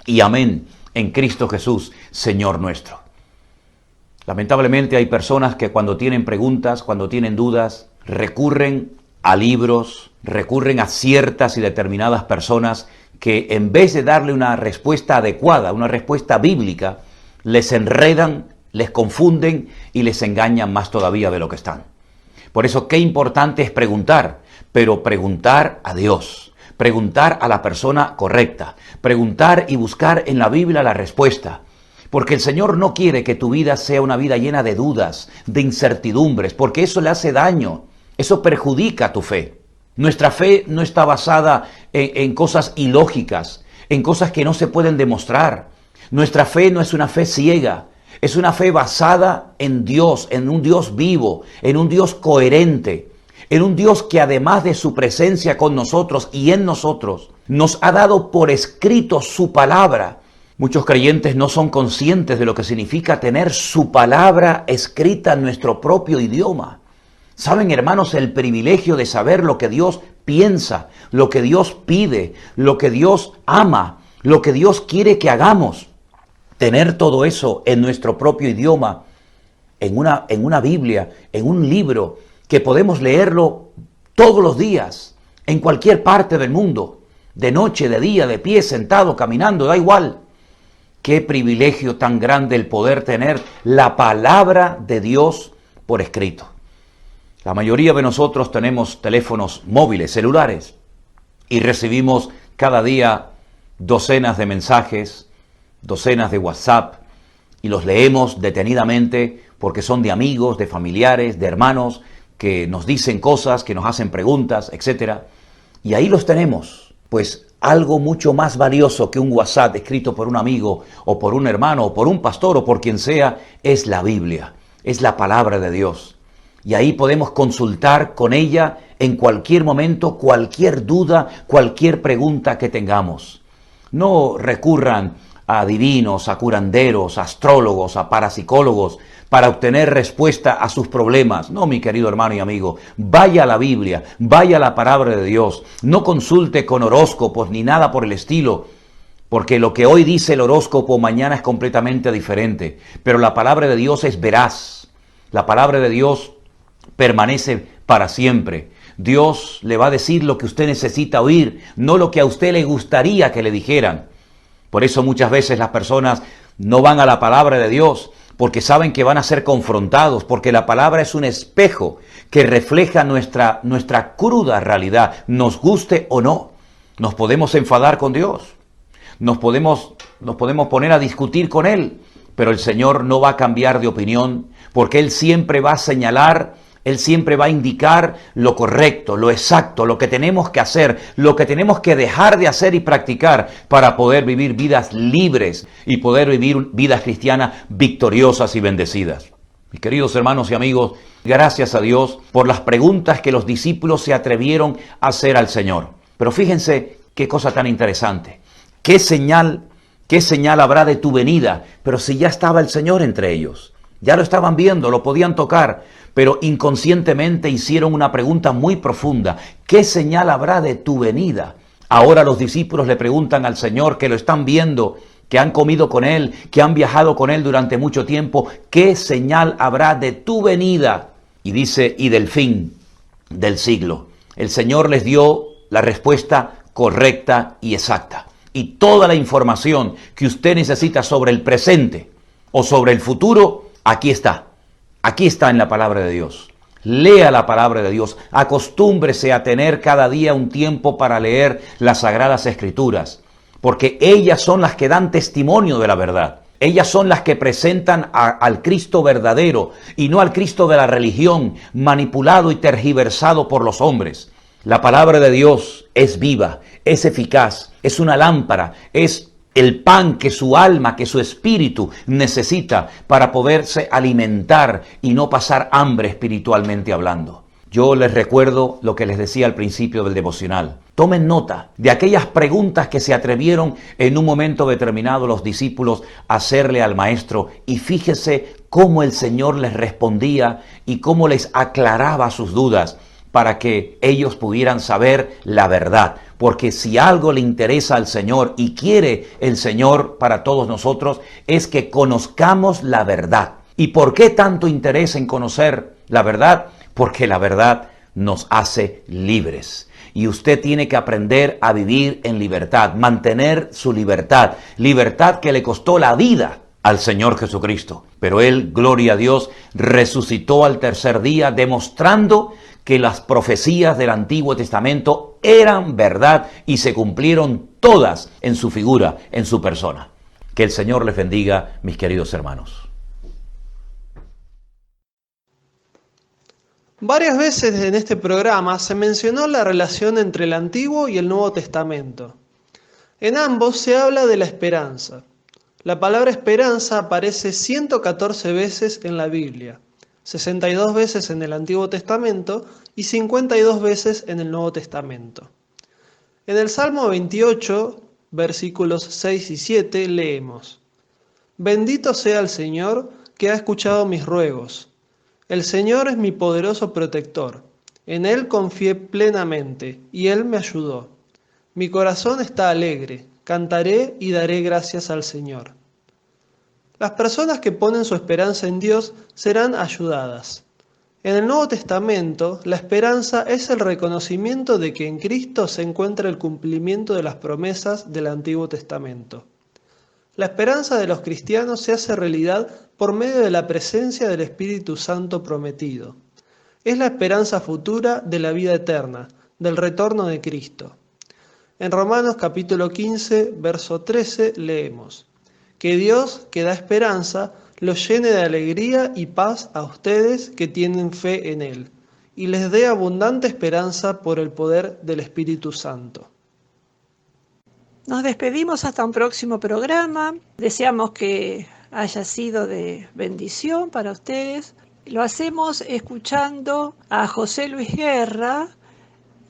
y amén en Cristo Jesús, Señor nuestro. Lamentablemente hay personas que cuando tienen preguntas, cuando tienen dudas, recurren a libros, recurren a ciertas y determinadas personas que en vez de darle una respuesta adecuada, una respuesta bíblica, les enredan, les confunden y les engañan más todavía de lo que están. Por eso qué importante es preguntar, pero preguntar a Dios, preguntar a la persona correcta, preguntar y buscar en la Biblia la respuesta. Porque el Señor no quiere que tu vida sea una vida llena de dudas, de incertidumbres, porque eso le hace daño, eso perjudica tu fe. Nuestra fe no está basada en cosas ilógicas, en cosas que no se pueden demostrar. Nuestra fe no es una fe ciega, es una fe basada en Dios, en un Dios vivo, en un Dios coherente, en un Dios que además de su presencia con nosotros y en nosotros, nos ha dado por escrito su palabra. Muchos creyentes no son conscientes de lo que significa tener su palabra escrita en nuestro propio idioma. ¿Saben, hermanos, el privilegio de saber lo que Dios piensa, lo que Dios pide, lo que Dios ama, lo que Dios quiere que hagamos? Tener todo eso en nuestro propio idioma, en una Biblia, en un libro, que podemos leerlo todos los días, en cualquier parte del mundo. de noche, de día, de pie, sentado, caminando, da igual. Qué privilegio tan grande el poder tener la palabra de Dios por escrito. La mayoría de nosotros tenemos teléfonos móviles, celulares, y recibimos cada día docenas de mensajes, docenas de WhatsApp, y los leemos detenidamente porque son de amigos, de familiares, de hermanos, que nos dicen cosas, que nos hacen preguntas, etc. Y ahí los tenemos. Pues algo mucho más valioso que un WhatsApp escrito por un amigo, o por un hermano, o por un pastor, o por quien sea, es la Biblia, es la palabra de Dios. Y ahí podemos consultar con ella en cualquier momento, cualquier duda, cualquier pregunta que tengamos. No recurran a adivinos, a curanderos, a astrólogos, a parapsicólogos para obtener respuesta a sus problemas. No, mi querido hermano y amigo, vaya a la Biblia, vaya a la palabra de Dios. No consulte con horóscopos ni nada por el estilo, porque lo que hoy dice el horóscopo mañana es completamente diferente. Pero la palabra de Dios es veraz. La palabra de Dios permanece para siempre. Dios le va a decir lo que usted necesita oír, no lo que a usted le gustaría que le dijeran. Por eso muchas veces las personas no van a la palabra de Dios, porque saben que van a ser confrontados, porque la palabra es un espejo que refleja nuestra cruda realidad, nos guste o no. Nos podemos enfadar con Dios, nos podemos poner a discutir con Él, pero el Señor no va a cambiar de opinión, porque Él siempre va a señalar, Él siempre va a indicar lo correcto, lo exacto, lo que tenemos que hacer, lo que tenemos que dejar de hacer y practicar para poder vivir vidas libres y poder vivir vidas cristianas victoriosas y bendecidas. Mis queridos hermanos y amigos, gracias a Dios por las preguntas que los discípulos se atrevieron a hacer al Señor. Pero fíjense qué cosa tan interesante. ¿Qué señal habrá de tu venida? Pero si ya estaba el Señor entre ellos, ya lo estaban viendo, lo podían tocar, pero inconscientemente hicieron una pregunta muy profunda. ¿Qué señal habrá de tu venida? Ahora los discípulos le preguntan al Señor, que lo están viendo, que han comido con Él, que han viajado con Él durante mucho tiempo, ¿qué señal habrá de tu venida? Y dice, y del fin del siglo. El Señor les dio la respuesta correcta y exacta. Y toda la información que usted necesita sobre el presente o sobre el futuro, aquí está. Aquí está en la palabra de Dios. Lea la palabra de Dios. Acostúmbrese a tener cada día un tiempo para leer las Sagradas Escrituras, porque ellas son las que dan testimonio de la verdad. Ellas son las que presentan al Cristo verdadero y no al Cristo de la religión, manipulado y tergiversado por los hombres. La palabra de Dios es viva, es eficaz, es una lámpara, es el pan que su alma, que su espíritu necesita para poderse alimentar y no pasar hambre espiritualmente hablando. Yo les recuerdo lo que les decía al principio del devocional. Tomen nota de aquellas preguntas que se atrevieron en un momento determinado los discípulos a hacerle al maestro, y fíjese cómo el Señor les respondía y cómo les aclaraba sus dudas para que ellos pudieran saber la verdad. Porque si algo le interesa al Señor y quiere el Señor para todos nosotros, es que conozcamos la verdad. ¿Y por qué tanto interés en conocer la verdad? Porque la verdad nos hace libres. Y usted tiene que aprender a vivir en libertad, mantener su libertad, libertad que le costó la vida al Señor Jesucristo. Pero Él, gloria a Dios, resucitó al tercer día, demostrando que las profecías del Antiguo Testamento eran verdad y se cumplieron todas en su figura, en su persona. Que el Señor les bendiga, mis queridos hermanos. Varias veces en este programa se mencionó la relación entre el Antiguo y el Nuevo Testamento. En ambos se habla de la esperanza. La palabra esperanza aparece 114 veces en la Biblia, 62 veces en el Antiguo Testamento y 52 veces en el Nuevo Testamento. En el Salmo 28, versículos 6 y 7, leemos: Bendito sea el Señor que ha escuchado mis ruegos. El Señor es mi poderoso protector. En Él confié plenamente y Él me ayudó. Mi corazón está alegre, cantaré y daré gracias al Señor. Las personas que ponen su esperanza en Dios serán ayudadas. En el Nuevo Testamento, la esperanza es el reconocimiento de que en Cristo se encuentra el cumplimiento de las promesas del Antiguo Testamento. La esperanza de los cristianos se hace realidad por medio de la presencia del Espíritu Santo prometido. Es la esperanza futura de la vida eterna, del retorno de Cristo. En Romanos capítulo 15, verso 13 leemos: que Dios, que da esperanza, los llene de alegría y paz a ustedes que tienen fe en Él, y les dé abundante esperanza por el poder del Espíritu Santo. Nos despedimos hasta un próximo programa. Deseamos que haya sido de bendición para ustedes. Lo hacemos escuchando a José Luis Guerra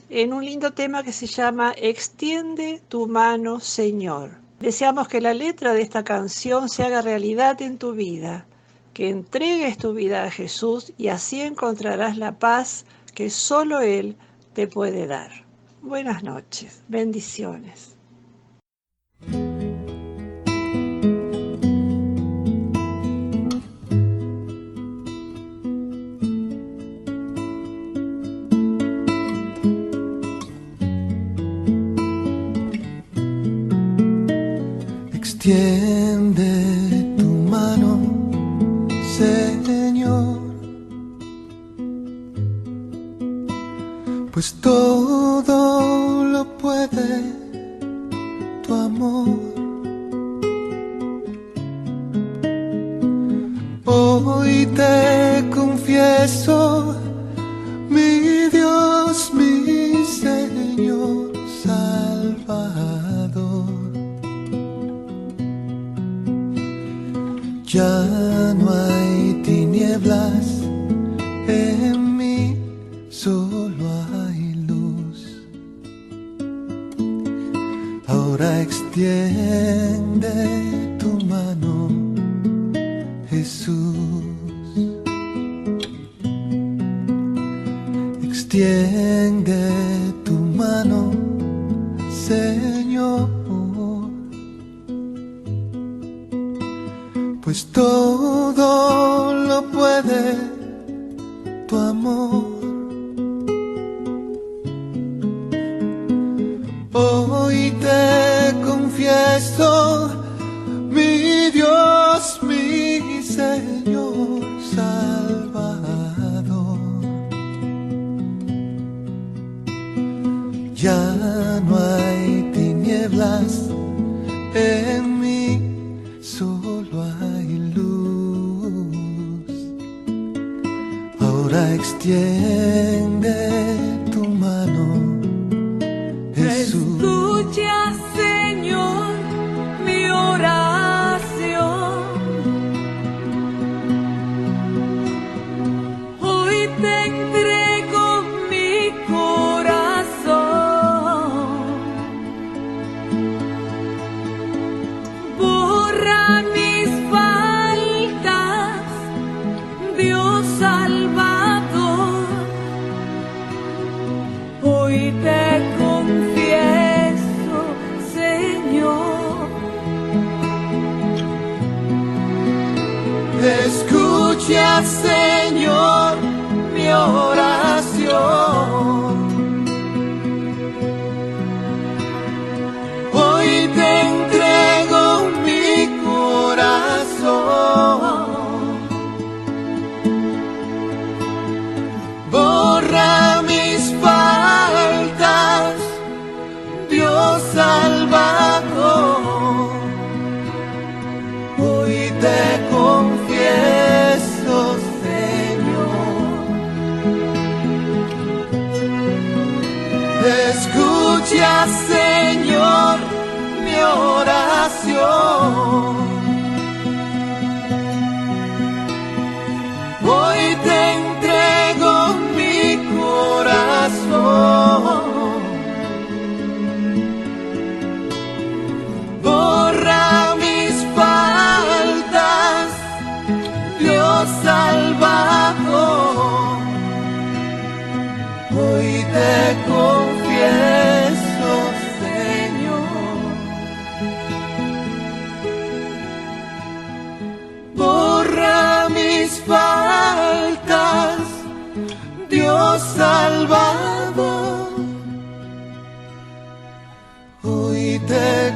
en un lindo tema que se llama Extiende tu mano, Señor. Deseamos que la letra de esta canción se haga realidad en tu vida, que entregues tu vida a Jesús y así encontrarás la paz que solo Él te puede dar. Buenas noches, bendiciones. Extiende tu mano, Señor, pues todo lo puede tu amor. Hoy te confieso, mi Dios, mi Señor, Salvador. Ya no hay tinieblas en mí, solo hay luz. Ahora extiende tu mano, Jesús. Extiende tu mano, Señor, pues todo lo puede tu amor. Hoy te confieso, mi Dios, mi Señor, Salvador. Ya no hay tinieblas en mí, solo hay luz. Ahora extiende tu mano, Jesús. Escucha, Señor, mi oración. Hoy te entrego mi corazón. Borra mis faltas, Dios Salvador. Hoy te confieso, Señor. Escucha, Señor, mi oración. Hoy te entrego mi corazón. Borra mis faltas, Dios Salvador. Hoy te confieso, Señor. Escucha, Señor, mi oración. Hoy te entrego mi corazón. Borra mis faltas, Dios Salvador. Hoy te confieso, Señor. Salvador. Hoy te